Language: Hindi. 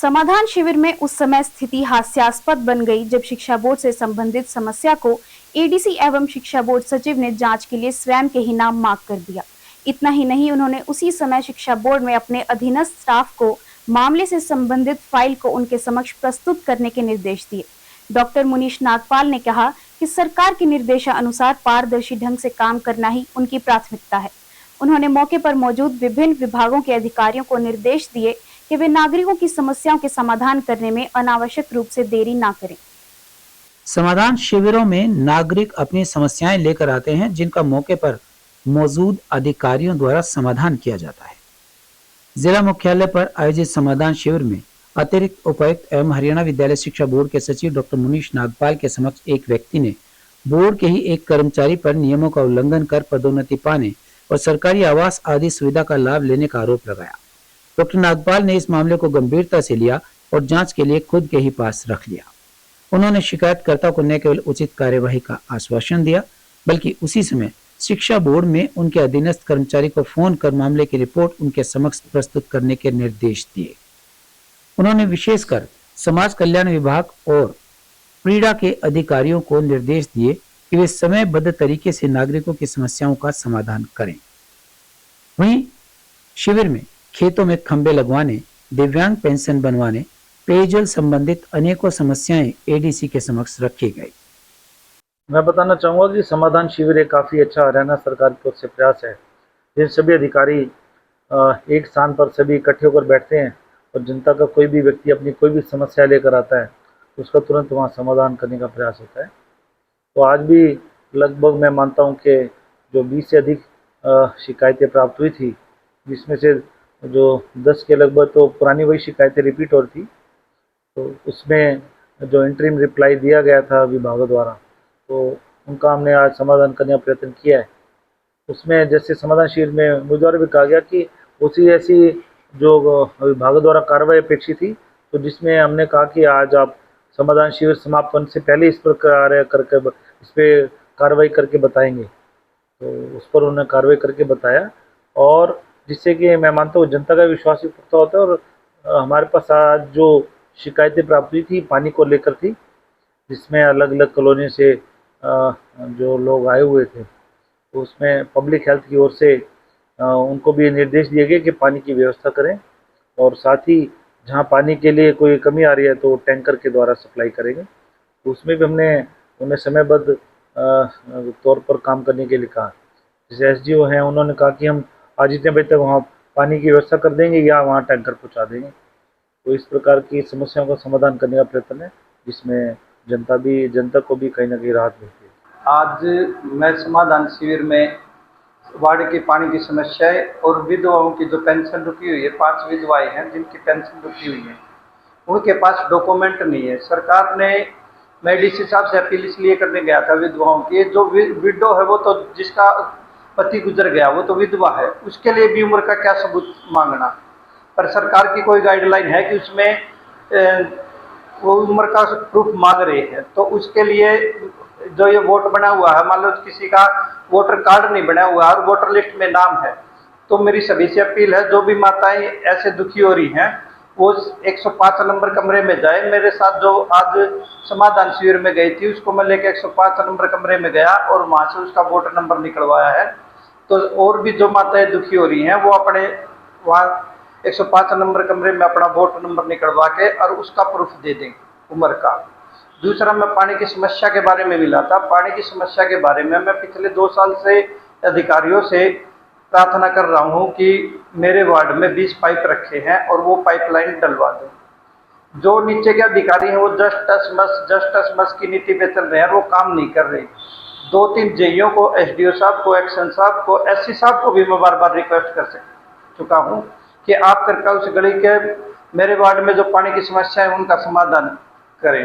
समाधान शिविर में उस समय स्थिति हास्यास्पद बन गई जब शिक्षा बोर्ड से संबंधित समस्या को एडीसी एवं शिक्षा बोर्ड सचिव ने जांच के लिए स्वयं के ही नाम मार्क कर दिया। इतना ही नहीं, उन्होंने उसी समय शिक्षा बोर्ड में अपने अधीनस्थ स्टाफ को मामले से संबंधित फाइल को उनके समक्ष प्रस्तुत करने के निर्देश दिए। डॉक्टर मुनीश नागपाल ने कहा कि सरकार के निर्देशानुसार पारदर्शी ढंग से काम करना ही उनकी प्राथमिकता है। उन्होंने मौके पर मौजूद विभिन्न विभागों के अधिकारियों को निर्देश दिए कि वे नागरिकों की समस्याओं के समाधान करने में अनावश्यक रूप से देरी ना करें। समाधान शिविरों में नागरिक अपनी समस्याएं लेकर आते हैं, जिनका मौके पर मौजूद अधिकारियों द्वारा समाधान किया जाता है। जिला मुख्यालय पर आयोजित समाधान शिविर में अतिरिक्त उपायुक्त एवं हरियाणा विद्यालय शिक्षा बोर्ड के सचिव डॉक्टर मुनीश नागपाल के समक्ष एक व्यक्ति ने बोर्ड के ही एक कर्मचारी पर नियमों का उल्लंघन कर पदोन्नति पाने और सरकारी आवास आदि सुविधा का लाभ लेने का आरोप लगाया। डॉक्टर नागपाल ने इस मामले को गंभीरता से लिया और जांच के लिए खुद के ही पास रख लिया। उन्होंने शिकायतकर्ता को न केवल उचित कार्यवाही का आश्वासन दिया, बल्कि उसी समय शिक्षा बोर्ड में उनके अधीनस्थ कर्मचारी को फोन कर मामले की रिपोर्ट उनके समक्ष प्रस्तुत करने के निर्देश दिए। उन्होंने विशेषकर समाज कल्याण विभाग और प्रीडा के अधिकारियों को निर्देश दिए कि वे समयबद्ध तरीके से नागरिकों की समस्याओं का समाधान करें। वहीं शिविर में खेतों में खंभे लगवाने, दिव्यांग पेंशन बनवाने, पेयजल संबंधित अनेकों समस्याएं एडीसी के समक्ष रखी गई। मैं बताना चाहूँगा कि समाधान शिविर एक काफ़ी अच्छा हरियाणा सरकार की ओर से प्रयास है। जिन सभी अधिकारी एक स्थान पर सभी इकट्ठे होकर बैठते हैं और जनता का कोई भी व्यक्ति अपनी कोई भी समस्या लेकर आता है तो उसका तुरंत वहाँ समाधान करने का प्रयास होता है। तो आज भी लगभग मैं मानता हूँ कि जो 20 से अधिक शिकायतें प्राप्त हुई थी, जिसमें से जो 10 के लगभग तो पुरानी वही शिकायतें रिपीट हो रही थी, तो उसमें जो इंटरिम रिप्लाई दिया गया था विभागों द्वारा, तो उनका हमने आज समाधान करने का प्रयत्न किया है। उसमें जैसे समाधान शिविर में मुझे द्वारा भी कहा गया कि उसी ऐसी जो विभागों द्वारा कार्रवाई अपेक्षित थी, तो जिसमें हमने कहा कि आज आप समाधान शिविर समाप्त होने से पहले इस पर कार्य करके इस पर कार्रवाई करके बताएंगे। तो उस पर उन्होंने कार्रवाई करके बताया, और जिससे कि मैं मानता हूँ जनता का विश्वास भी पुख्ता होता है। और हमारे पास आज जो शिकायतें प्राप्त हुई थी पानी को लेकर थी, जिसमें अलग अलग कॉलोनी से जो लोग आए हुए थे, तो उसमें पब्लिक हेल्थ की ओर से उनको भी निर्देश दिए गए कि पानी की व्यवस्था करें, और साथ ही जहां पानी के लिए कोई कमी आ रही है तो टैंकर के द्वारा सप्लाई करेंगे। तो उसमें भी हमने उन्हें समयबद्ध तौर पर काम करने के लिए कहा। जैसे एसडीओ हैं, उन्होंने कहा कि हम आज इतने बजे तक वहाँ पानी की व्यवस्था कर देंगे या वहाँ टैंकर पहुँचा देंगे। तो इस प्रकार की समस्याओं का समाधान करने का प्रयत्न है, जिसमें जनता को भी कहीं ना कहीं राहत मिलती है। आज मैं समाधान शिविर में वार्ड की पानी की समस्याएं और विधवाओं की जो पेंशन रुकी हुई है, 5 विधवाएं हैं जिनकी पेंशन रुकी हुई है, उनके पास डॉक्यूमेंट नहीं है। सरकार ने, मैं डीसी साहब से अपील इसलिए करने गया था विधवाओं की, जो विडो है वो तो जिसका पति गुजर गया वो तो विधवा है, उसके लिए भी उम्र का क्या सबूत मांगना। पर सरकार की कोई गाइडलाइन है कि उसमें वो उम्र का प्रूफ मांग रहे हैं, तो उसके लिए जो ये वोट बना हुआ है, मान लो किसी का वोटर कार्ड नहीं बना हुआ और वोटर लिस्ट में नाम है, तो मेरी सभी से अपील है, जो भी माताएं ऐसे दुखी हो रही हैं वो 105 नंबर कमरे में जाए। मेरे साथ जो आज समाधान शिविर में गई थी उसको मैं लेके 105 नंबर कमरे में गया और वहां से उसका वोटर नंबर निकलवाया है। तो और भी जो माताएं दुखी हो रही हैं वो अपने वहाँ 105 नंबर कमरे में अपना वोटर नंबर निकलवा के और उसका प्रूफ दे दें उम्र का। दूसरा, मैं पानी की समस्या के बारे में मिला था। पानी की समस्या के बारे में मैं पिछले 2 साल से अधिकारियों से प्रार्थना कर रहा हूं कि मेरे वार्ड में 20 पाइप रखे हैं और वो पाइपलाइन डलवा दें। जो नीचे के अधिकारी हैं वो जस्ट मस की नीति पे चल रहे हैं, वो काम नहीं कर रहे। 2-3 जेईओ को, एसडीओ साहब को, एक्शन साहब को, एससी साहब को भी मैं बार-बार रिक्वेस्ट कर चुका हूं कि आप कृपया उस गली के मेरे वार्ड में जो पानी की समस्या है उनका समाधान करें।